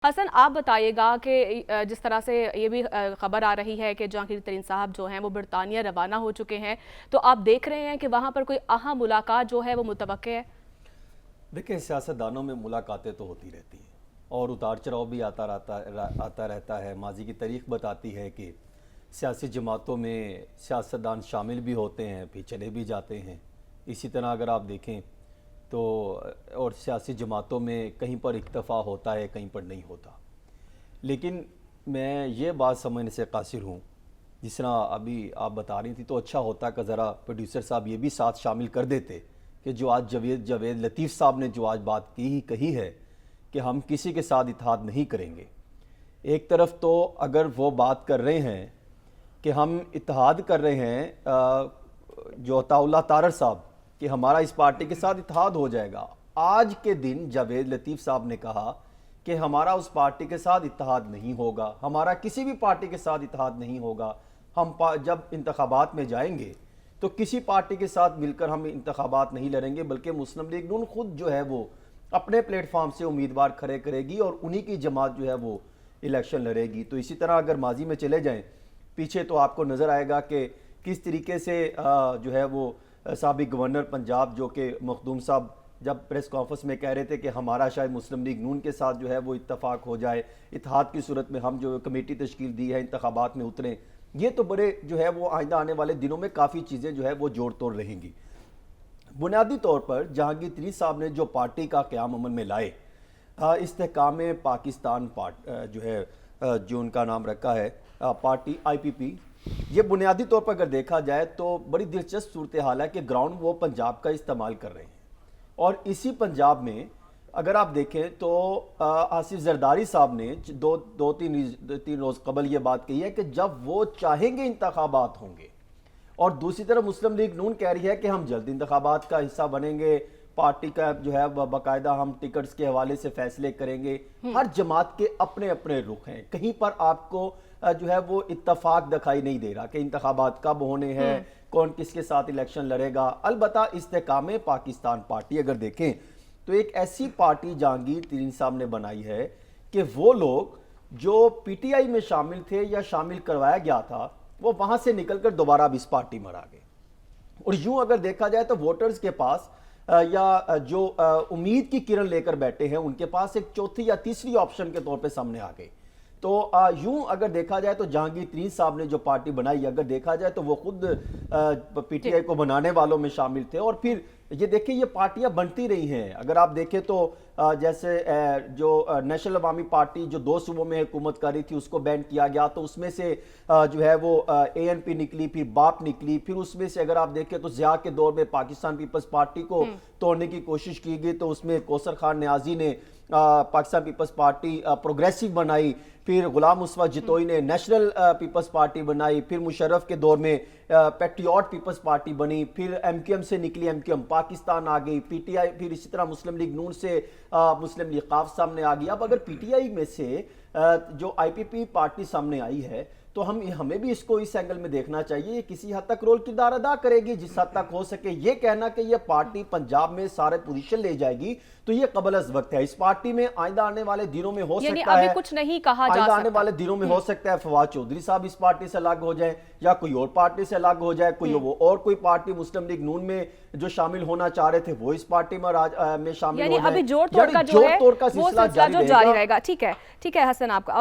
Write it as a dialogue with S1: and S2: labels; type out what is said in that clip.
S1: حسن آپ بتائیے گا کہ جس طرح سے یہ بھی خبر آ رہی ہے کہ جہانگیر ترین صاحب جو ہیں وہ برطانیہ روانہ ہو چکے ہیں، تو آپ دیکھ رہے ہیں کہ وہاں پر کوئی اہم ملاقات جو ہے وہ متوقع ہے؟
S2: دیکھیں، سیاستدانوں میں ملاقاتیں تو ہوتی رہتی ہیں اور اتار چڑھاؤ بھی آتا رہتا ہے۔ ماضی کی تاریخ بتاتی ہے کہ سیاسی جماعتوں میں سیاستدان شامل بھی ہوتے ہیں، پھر چلے بھی جاتے ہیں۔ اسی طرح اگر آپ دیکھیں تو اور سیاسی جماعتوں میں کہیں پر اکتفا ہوتا ہے، کہیں پر نہیں ہوتا۔ لیکن میں یہ بات سمجھنے سے قاصر ہوں، جس طرح ابھی آپ بتا رہی تھی تو اچھا ہوتا کہ ذرا پروڈیوسر صاحب یہ بھی ساتھ شامل کر دیتے کہ جو آج جاوید لطیف صاحب نے جو آج بات کہی ہے کہ ہم کسی کے ساتھ اتحاد نہیں کریں گے۔ ایک طرف تو اگر وہ بات کر رہے ہیں کہ ہم اتحاد کر رہے ہیں، جو عطا اللہ تارڑ صاحب، کہ ہمارا اس پارٹی کے ساتھ اتحاد ہو جائے گا۔ آج کے دن جاوید لطیف صاحب نے کہا کہ ہمارا اس پارٹی کے ساتھ اتحاد نہیں ہوگا، ہمارا کسی بھی پارٹی کے ساتھ اتحاد نہیں ہوگا۔ ہم جب انتخابات میں جائیں گے تو کسی پارٹی کے ساتھ مل کر ہم انتخابات نہیں لڑیں گے، بلکہ مسلم لیگ نون خود جو ہے وہ اپنے پلیٹ فارم سے امیدوار کھڑے کرے گی اور انہی کی جماعت جو ہے وہ الیکشن لڑے گی۔ تو اسی طرح اگر ماضی میں چلے جائیں پیچھے تو آپ کو نظر آئے گا کہ کس طریقے سے جو ہے وہ سابق گورنر پنجاب جو کہ مخدوم صاحب جب پریس کانفرنس میں کہہ رہے تھے کہ ہمارا شاید مسلم لیگ نون کے ساتھ جو ہے وہ اتفاق ہو جائے، اتحاد کی صورت میں ہم جو کمیٹی تشکیل دی ہے انتخابات میں اتریں۔ یہ تو بڑے جو ہے وہ آئندہ آنے والے دنوں میں کافی چیزیں جو ہے وہ جوڑ توڑ رہیں گی۔ بنیادی طور پر جہانگیر ترین صاحب نے جو پارٹی کا قیام عمل میں لائے، استحکام پاکستان جو ہے جو ان کا نام رکھا ہے پارٹی IPP، یہ بنیادی طور پر اگر دیکھا جائے تو بڑی دلچسپ صورتحال ہے کہ گراؤنڈ وہ پنجاب کا استعمال کر رہے ہیں، اور اسی پنجاب میں اگر آپ دیکھیں تو آصف زرداری صاحب نے تین روز قبل یہ بات کہی ہے کہ جب وہ چاہیں گے انتخابات ہوں گے، اور دوسری طرف مسلم لیگ نون کہہ رہی ہے کہ ہم جلد انتخابات کا حصہ بنیں گے، پارٹی کا جو ہے باقاعدہ ہم ٹکٹس کے حوالے سے فیصلے کریں گے۔ ہر جماعت کے اپنے اپنے رخ ہیں، کہیں پر آپ کو جو ہے وہ اتفاق دکھائی نہیں دے رہا کہ انتخابات کب ہونے ہیں، کون کس کے ساتھ الیکشن لڑے گا۔ البتہ استحکام پاکستان پارٹی اگر دیکھیں تو ایک ایسی پارٹی جہانگیر ترین صاحب نے بنائی ہے کہ وہ لوگ جو PTI میں شامل تھے یا شامل کروایا گیا تھا وہ وہاں سے نکل کر دوبارہ اب اس پارٹی میں آ گئے، اور یوں اگر دیکھا جائے تو ووٹرز کے پاس یا جو امید کی کرن لے کر بیٹھے ہیں ان کے پاس ایک چوتھی یا تیسری آپشن کے طور پہ سامنے آ گئے۔ تو یوں اگر دیکھا جائے تو جہانگیر ترین صاحب نے جو پارٹی بنائی، اگر دیکھا جائے تو وہ خود PTI کو بنانے والوں میں شامل تھے، اور پھر یہ دیکھیں یہ پارٹیاں بنتی رہی ہیں۔ اگر آپ دیکھیں تو جیسے جو نیشنل عوامی پارٹی جو 2 صوبوں میں حکومت کر رہی تھی اس کو بین کیا گیا، تو اس میں سے جو ہے وہ ANP نکلی، پھر BAP نکلی، پھر اس میں سے اگر آپ دیکھیں تو ضیاء کے دور میں پاکستان پیپلز پارٹی کو توڑنے کی کوشش کی گئی، تو اس میں کوثر خان نیازی نے پاکستان پیپلز پارٹی پروگریسو بنائی، پھر غلام مصطفیٰ جتوئی نے نیشنل پیپلز پارٹی بنائی، پھر مشرف کے دور میں پیٹریوٹ پیپلز پارٹی بنی، پھر MQM سے نکلی، MQM پاکستان آ گئی، PTI، پھر اسی طرح مسلم لیگ نون سے مسلم لیگ قاف سامنے آ گئی۔ اب اگر PTI میں سے جو IPP پارٹی سامنے آئی ہے تو ہمیں بھی اس کو اس اینگل میں دیکھنا چاہیے، یہ کسی حد تک رول کردار ادا کرے گی جس حد تک ہو سکے۔ یہ کہنا کہ یہ پارٹی پنجاب میں سارے پوزیشن لے جائے گی تو یہ قبل از وقت ہے۔ اس پارٹی میں آئندہ آنے والے دنوں میں ہو سکتا ہے،
S1: ابھی کچھ نہیں کہا جا
S2: آئندہ
S1: سکتا،
S2: آنے والے دنوں میں ہو سکتا ہے فواد چودھری صاحب اس پارٹی سے الگ ہو جائیں یا کوئی اور پارٹی سے الگ ہو جائے، کوئی پارٹی مسلم لیگ نون میں جو شامل ہونا چاہ رہے تھے وہ اس پارٹی میں شامل ہو جائیں،
S1: ابھی جوڑ توڑ کا جو ہے وہ سلسلہ جو جاری رہے گا۔ ٹھیک ہے حسن آپ کا۔